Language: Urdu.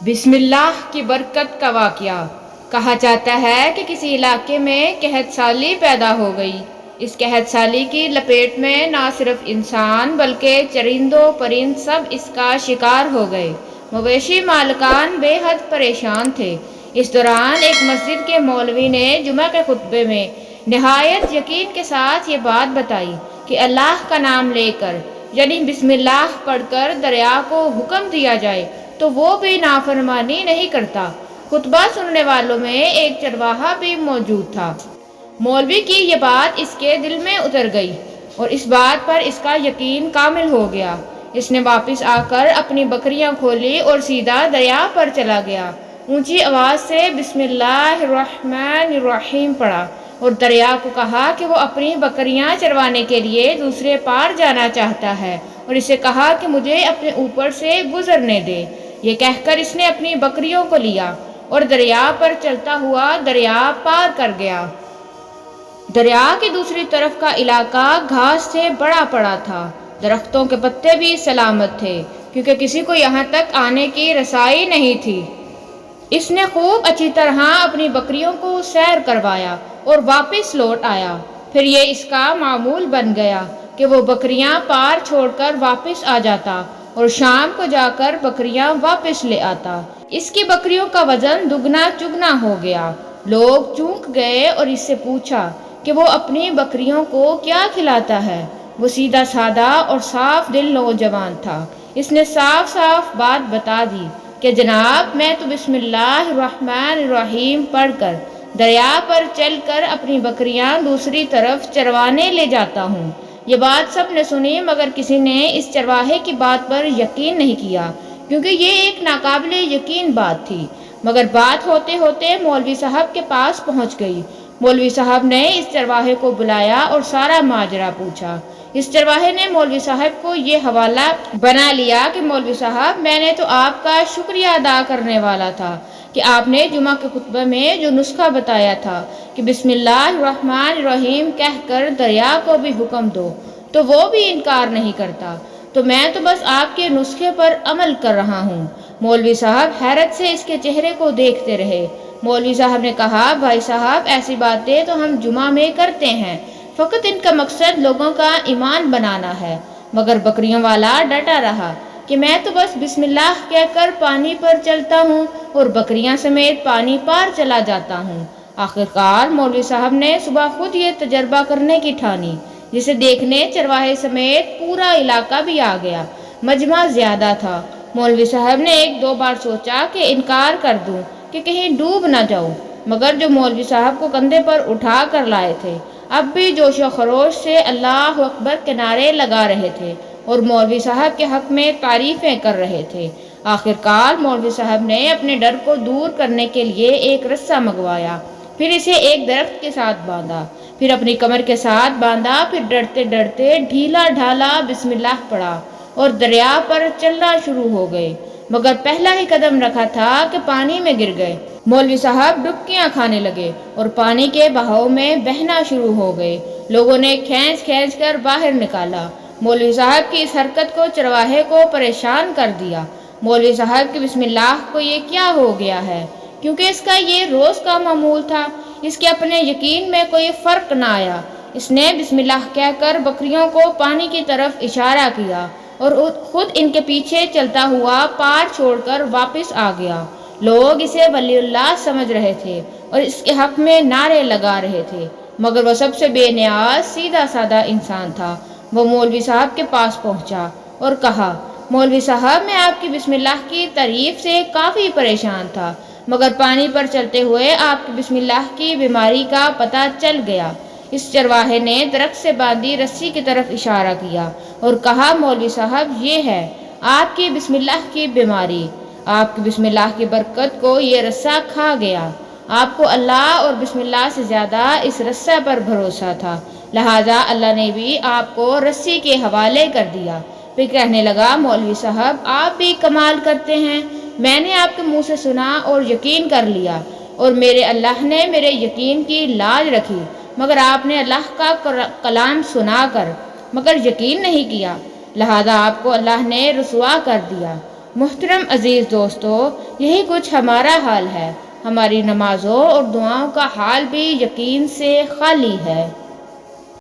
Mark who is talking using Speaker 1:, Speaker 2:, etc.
Speaker 1: بسم اللہ کی برکت کا واقعہ۔ کہا جاتا ہے کہ کسی علاقے میں قحط سالی پیدا ہو گئی۔ اس قحط سالی کی لپیٹ میں نہ صرف انسان بلکہ چرند و پرند سب اس کا شکار ہو گئے۔ مویشی مالکان بے حد پریشان تھے۔ اس دوران ایک مسجد کے مولوی نے جمعہ کے خطبے میں نہایت یقین کے ساتھ یہ بات بتائی کہ اللہ کا نام لے کر یعنی بسم اللہ پڑھ کر دریا کو حکم دیا جائے تو وہ بھی نافرمانی نہیں کرتا۔ خطبہ سننے والوں میں ایک چرواہا بھی موجود تھا۔ مولوی کی یہ بات اس کے دل میں اتر گئی اور اس بات پر اس کا یقین کامل ہو گیا۔ اس نے واپس آ کر اپنی بکریاں کھولی اور سیدھا دریا پر چلا گیا۔ اونچی آواز سے بسم اللہ الرحمن الرحیم پڑھا اور دریا کو کہا کہ وہ اپنی بکریاں چروانے کے لیے دوسرے پار جانا چاہتا ہے اور اسے کہا کہ مجھے اپنے اوپر سے گزرنے دے۔ یہ کہہ کر اس نے اپنی بکریوں کو لیا اور دریا پر چلتا ہوا دریا پار کر گیا۔ دریا کی دوسری طرف کا علاقہ گھاس سے بڑا پڑا تھا۔ درختوں کے پتے بھی سلامت تھے کیونکہ کسی کو یہاں تک آنے کی رسائی نہیں تھی۔ اس نے خوب اچھی طرح اپنی بکریوں کو سیر کروایا اور واپس لوٹ آیا۔ پھر یہ اس کا معمول بن گیا کہ وہ بکریاں پار چھوڑ کر واپس آ جاتا اور شام کو جا کر بکریاں واپس لے آتا۔ اس کی بکریوں کا وزن دگنا چگنا ہو گیا۔ لوگ چونک گئے اور اس سے پوچھا کہ وہ اپنی بکریوں کو کیا کھلاتا ہے۔ وہ سیدھا سادہ اور صاف دل نوجوان تھا۔ اس نے صاف صاف بات بتا دی کہ جناب میں تو بسم اللہ الرحمن الرحیم پڑھ کر دریا پر چل کر اپنی بکریاں دوسری طرف چروانے لے جاتا ہوں۔ یہ بات سب نے سنی مگر کسی نے اس چرواہے کی بات پر یقین نہیں کیا کیونکہ یہ ایک ناقابل یقین بات تھی۔ مگر بات ہوتے ہوتے مولوی صاحب کے پاس پہنچ گئی۔ مولوی صاحب نے اس چرواہے کو بلایا اور سارا ماجرا پوچھا۔ اس چرواہے نے مولوی صاحب کو یہ حوالہ بنا لیا کہ مولوی صاحب میں نے تو آپ کا شکریہ ادا کرنے والا تھا کہ آپ نے جمعہ کے خطبے میں جو نسخہ بتایا تھا کہ بسم اللہ الرحمن الرحیم کہہ کر دریا کو بھی حکم دو تو وہ بھی انکار نہیں کرتا، تو میں تو بس آپ کے نسخے پر عمل کر رہا ہوں۔ مولوی صاحب حیرت سے اس کے چہرے کو دیکھتے رہے۔ مولوی صاحب نے کہا بھائی صاحب ایسی باتیں تو ہم جمعہ میں کرتے ہیں، فقط ان کا مقصد لوگوں کا ایمان بنانا ہے۔ مگر بکریوں والا ڈٹا رہا کہ میں تو بس بسم اللہ کہہ کر پانی پر چلتا ہوں اور بکریاں سمیت پانی پار چلا جاتا ہوں۔ آخرکار مولوی صاحب نے صبح خود یہ تجربہ کرنے کی ٹھانی، جسے دیکھنے چرواہے سمیت پورا علاقہ بھی آ گیا۔ مجمع زیادہ تھا۔ مولوی صاحب نے ایک دو بار سوچا کہ انکار کر دوں کہ کہیں ڈوب نہ جاؤں، مگر جو مولوی صاحب کو کندھے پر اٹھا کر لائے تھے اب بھی جوش و خروش سے اللہ اکبر کے نعرے لگا رہے تھے اور مولوی صاحب کے حق میں تعریفیں کر رہے تھے۔ آخرکار مولوی صاحب نے اپنے ڈر کو دور کرنے کے لیے ایک رسہ منگوایا، پھر اسے ایک درخت کے ساتھ باندھا، پھر اپنی کمر کے ساتھ باندھا، پھر ڈرتے ڈرتے ڈھیلا ڈھالا بسم اللہ پڑھا اور دریا پر چلنا شروع ہو گئے۔ مگر پہلا ہی قدم رکھا تھا کہ پانی میں گر گئے۔ مولوی صاحب ڈبکیاں کھانے لگے اور پانی کے بہاؤ میں بہنا شروع ہو گئے۔ لوگوں نے کھینچ کھینچ کر باہر نکالا۔ مولوی صاحب کی اس حرکت کو چرواہے کو پریشان کر دیا۔ مولوی صاحب کی بسم اللہ کو یہ کیا ہو گیا ہے، کیونکہ اس کا یہ روز کا معمول تھا۔ اس کے اپنے یقین میں کوئی فرق نہ آیا۔ اس نے بسم اللہ کہہ کر بکریوں کو پانی کی طرف اشارہ کیا اور خود ان کے پیچھے چلتا ہوا پار چھوڑ کر واپس آ گیا۔ لوگ اسے ولی اللہ سمجھ رہے تھے اور اس کے حق میں نعرے لگا رہے تھے، مگر وہ سب سے بے نیاز سیدھا سادہ انسان تھا۔ وہ مولوی صاحب کے پاس پہنچا اور کہا مولوی صاحب میں آپ کی بسم اللہ کی تعریف سے کافی پریشان تھا، مگر پانی پر چلتے ہوئے آپ کی بسم اللہ کی بیماری کا پتہ چل گیا۔ اس چرواہے نے درخت سے باندھی رسی کی طرف اشارہ کیا اور کہا مولوی صاحب یہ ہے آپ کی بسم اللہ کی بیماری۔ آپ کی بسم اللہ کی برکت کو یہ رسہ کھا گیا۔ آپ کو اللہ اور بسم اللہ سے زیادہ اس رسہ پر بھروسہ تھا، لہٰذا اللہ نے بھی آپ کو رسی کے حوالے کر دیا۔ پھر کہنے لگا مولوی صاحب آپ بھی کمال کرتے ہیں، میں نے آپ کے منہ سے سنا اور یقین کر لیا اور میرے اللہ نے میرے یقین کی لاج رکھی، مگر آپ نے اللہ کا کلام سنا کر مگر یقین نہیں کیا، لہذا آپ کو اللہ نے رسوا کر دیا۔ محترم عزیز دوستو، یہی کچھ ہمارا حال ہے۔ ہماری نمازوں اور دعاؤں کا حال بھی یقین سے خالی ہے۔